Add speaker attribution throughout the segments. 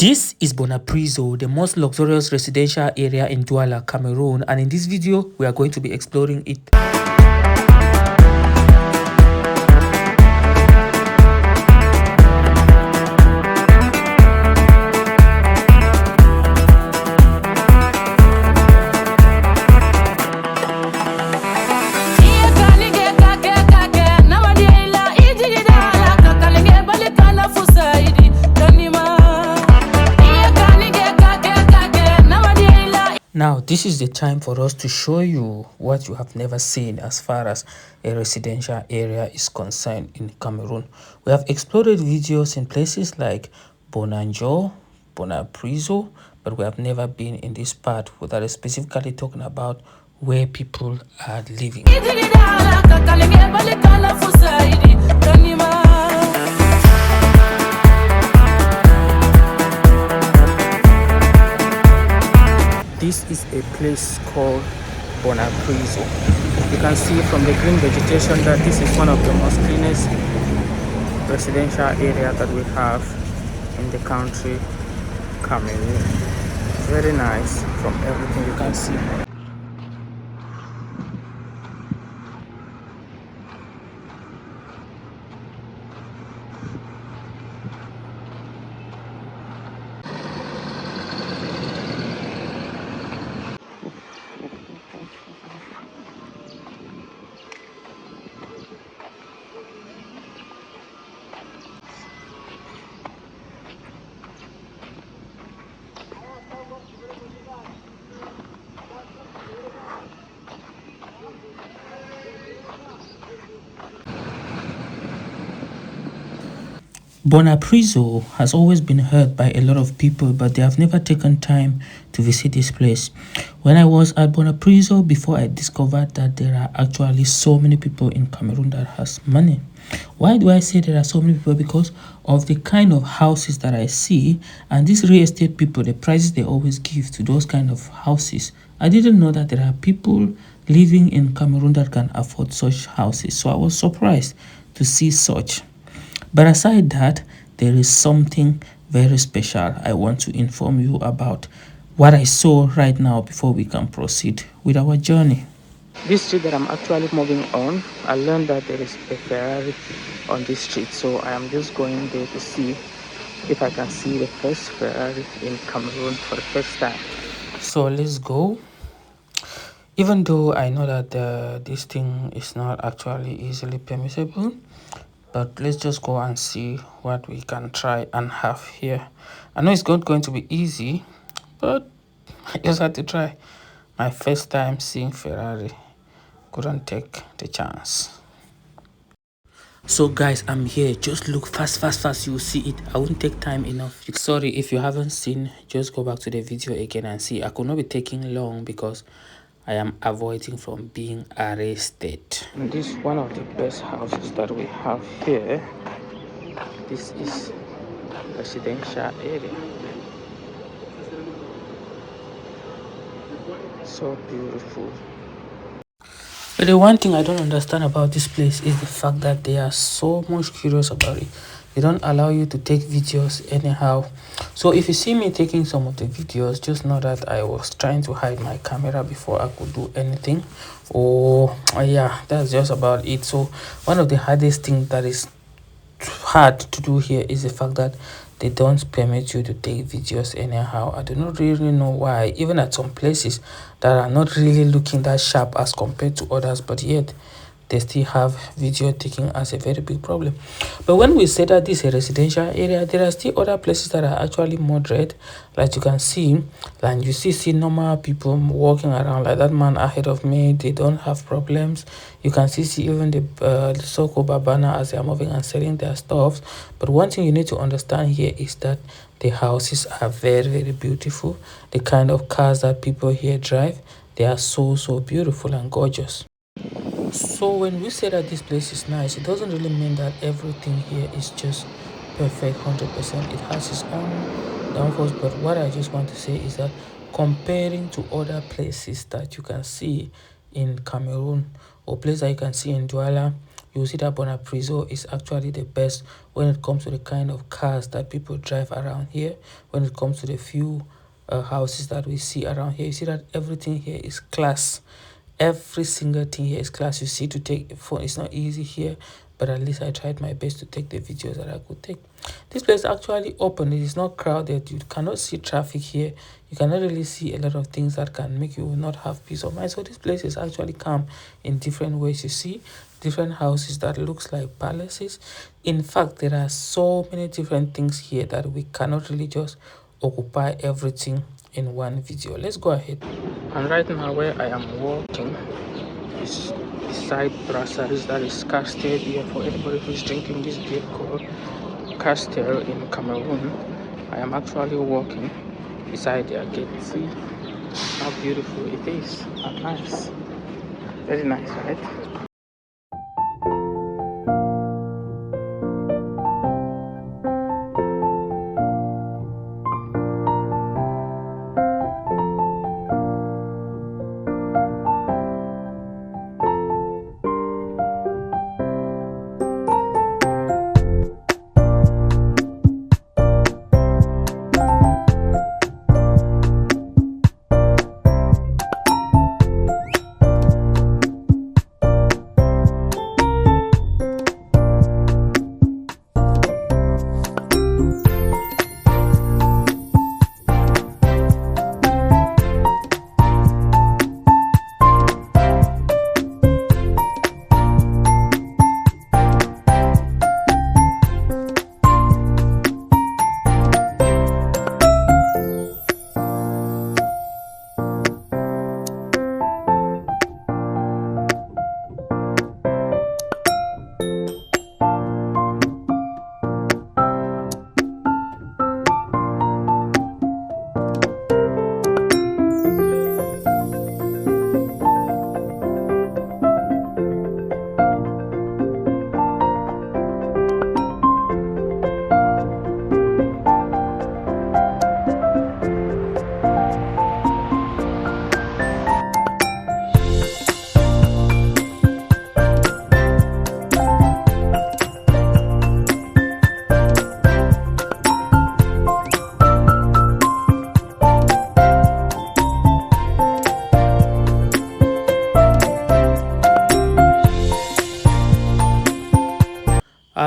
Speaker 1: This is Bonapriso, the most luxurious residential area in Douala, Cameroon, and in this video, we are going to be exploring it. Now, this is the time for us to show you what you have never seen as far as a residential area is concerned in Cameroon. We have explored videos in places like Bonanjo, Bonapriso, but we have never been in this part that is specifically talking about where people are living. This is a place called Bonapriso. You can see from the green vegetation that this is one of the most cleanest residential area that we have in the country, Cameroon. Very nice from everything you can see. Bonapriso has always been heard by a lot of people, but they have never taken time to visit this place. When I was at Bonapriso, before I discovered that there are actually so many people in Cameroon that has money. Why do I say there are so many people? Because of the kind of houses that I see, and these real estate people, the prices they always give to those kind of houses. I didn't know that there are people living in Cameroon that can afford such houses, so I was surprised to see such. But aside that, there is something very special I want to inform you about what I saw right now before we can proceed with our journey. This street that I'm actually moving on, I learned that there is a Ferrari on this street, so I am just going there to see if I can see the first Ferrari in Cameroon for the first time. So let's go. Even though I know that this thing is not actually easily permissible, but let's just go and see what we can try and have here. I know it's not going to be easy, but I just had to try. My first time seeing Ferrari, couldn't take the chance. So guys, I'm here. Just look fast, you'll see it. I won't take time enough. Sorry if you haven't seen, just go back to the video again and see. I could not be taking long because I am avoiding from being arrested. This is one of the best houses that we have here. This is residential area. So beautiful. But the one thing I don't understand about this place is the fact that they are so much curious about it. They don't allow you to take videos anyhow. So if you see me taking some of the videos, just know that I was trying to hide my camera before I could do anything. Yeah, that's just about it. So one of the hardest things that is hard to do here is the fact that they don't permit you to take videos anyhow. I do not really know why, even at some places that are not really looking that sharp as compared to others, but yet they still have video taking as a very big problem. But when we say that this is a residential area, there are still other places that are actually moderate, like you can see, and you see normal people walking around, like that man ahead of me. They don't have problems. You can see even the so-called babana as they are moving and selling their stuff. But one thing you need to understand here is that the houses are very beautiful. The kind of cars that people here drive, they are so beautiful and gorgeous. So when we say that this place is nice, it doesn't really mean that everything here is just perfect 100%. It has its own downfalls, but what I just want to say is that comparing to other places that you can see in Cameroon or places that you can see in Douala, you'll see that Bonapriso is actually the best when it comes to the kind of cars that people drive around here. When it comes to the few houses that we see around here, you see that everything here is class. Every single thing here is class. You see, to take a phone, it's not easy here, but at least I tried my best to take the videos that I could take. This place is actually open. It is not crowded. You cannot see traffic here. You cannot really see a lot of things that can make you not have peace of mind. So this place is actually calm in different ways. You see different houses that looks like palaces. In fact, there are so many different things here that we cannot really just occupy everything in one video. Let's go ahead. And right now where I am walking is beside brasseries, that is Castel here. For anybody who's drinking this beer called Castel in Cameroon, I am actually walking beside their gate. See how beautiful it is and nice. Very nice, right?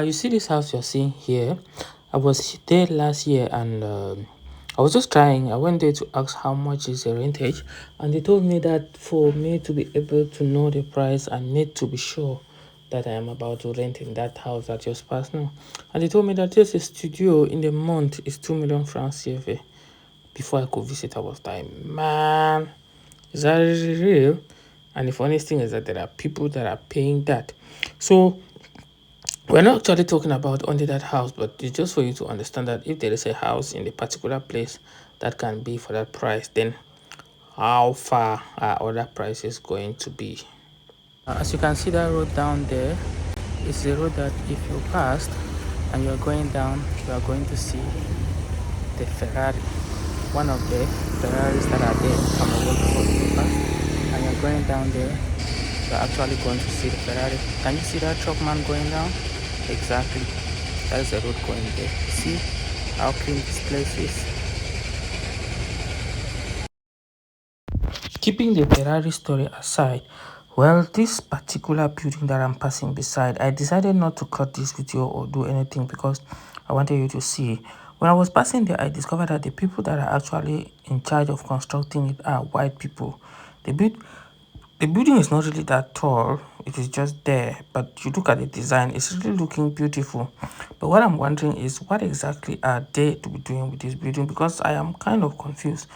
Speaker 1: You see this house you're seeing here? I was there last year and I was just trying. I went there to ask how much is the rentage, and they told me that for me to be able to know the price, I need to be sure that I am about to rent in that house that just passed now. And they told me that just a studio in the month is 2 million francs CFA. Before I could visit, I was like, man, is that really real? And the funniest thing is that there are people that are paying that. So we're not actually talking about only that house, but it's just for you to understand that if there is a house in a particular place that can be for that price, then how far are other prices going to be? As you can see, that road down there is the road that if you passed and you are going down, you are going to see the Ferrari, one of the Ferraris that are there in Cameroon before you pass. And you're going down there, you're actually going to see the Ferrari. Can you see that truck man going down? Exactly, that is the road going there. See how clean this place is. Keeping the Ferrari story aside, well, this particular building that I'm passing beside, I decided not to cut this video or do anything because I wanted you to see. When I was passing there, I discovered that the people that are actually in charge of constructing it are white people. The building is not really that tall, it is just there, but you look at the design, it's really looking beautiful. But what I'm wondering is, what exactly are they to be doing with this building? Because I am kind of confused.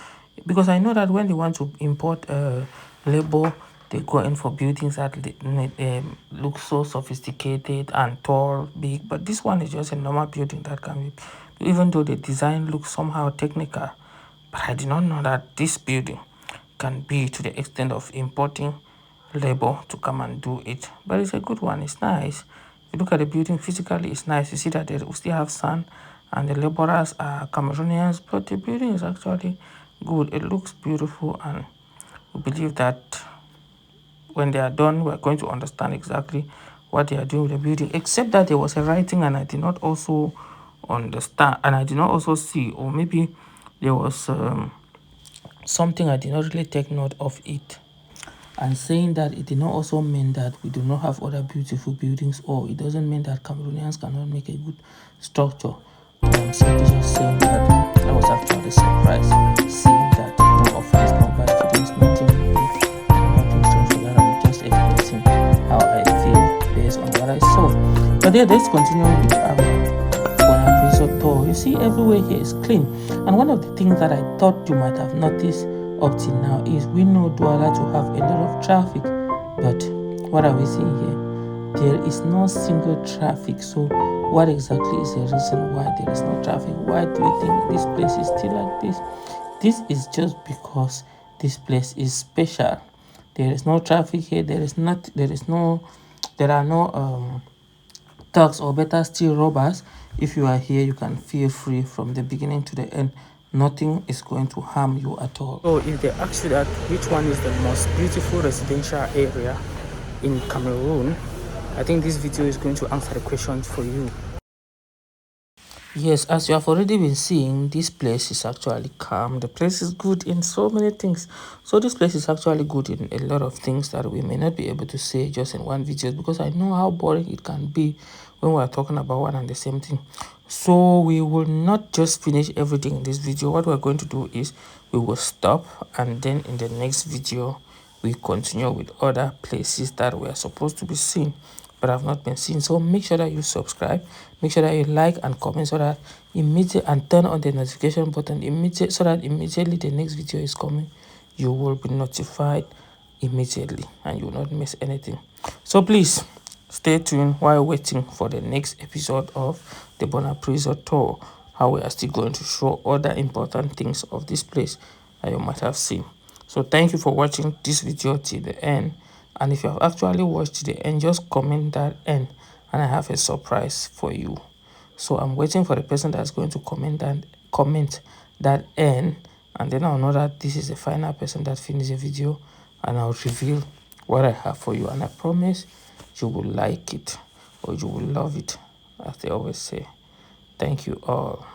Speaker 1: Because I know that when they want to import labor, they go in for buildings that look so sophisticated and tall, big. But this one is just a normal building that can be, even though the design looks somehow technical. But I did not know that this building can be to the extent of importing labor to come and do it. But it's a good one, it's nice. If you look at the building physically, it's nice. You see that we still have sun and the laborers are Cameroonians, but the building is actually good. It looks beautiful, and we believe that when they are done, we're going to understand exactly what they are doing with the building, except that there was a writing and I did not also understand, and I did not also see, or maybe there was something I did not really take note of it. And saying that it did not also mean that we do not have other beautiful buildings, or it doesn't mean that Cameroonians cannot make a good structure. I'm simply just saying that I was actually surprised seeing that no offense, no bad feelings, nothing weird, nothing strange for that. I'm just expressing how I feel based on what I saw. But yeah, let's continue with Bonapriso tour. You see, everywhere here is clean. And one of the things that I thought you might have noticed up till now is we know Douala to have a lot of traffic. But what are we seeing here? There is no single traffic. So what exactly is the reason why there is no traffic? Why do you think this place is still like this? This is just because this place is special. There is no traffic here. There are no thugs, or better still robbers. If you are here, you can feel free from the beginning to the end. Nothing is going to harm you at all. So if they ask you that which one is the most beautiful residential area in Cameroon, I think this video is going to answer the question for you. Yes, as you have already been seeing, this place is actually calm. The place is good in so many things. So this place is actually good in a lot of things that we may not be able to say just in one video, because I know how boring it can be when we are talking about one and the same thing. So we will not just finish everything in this video. What we're going to do is we will stop, and then in the next video we continue with other places that we are supposed to be seen but have not been seen. So make sure that you subscribe, make sure that you like and comment, so that immediately, and turn on the notification button immediately, so that immediately the next video is coming, you will be notified immediately and you will not miss anything. So please stay tuned while waiting for the next episode of the Bonapriso tour, how we are still going to show other important things of this place that you might have seen. So thank you for watching this video till the end. And if you have actually watched to the end, just comment that end and I have a surprise for you. So I'm waiting for the person that's going to comment that end, and then I'll know that this is the final person that finished the video, and I'll reveal what I have for you. And I promise you will like it, or you will love it, as they always say. Thank you all.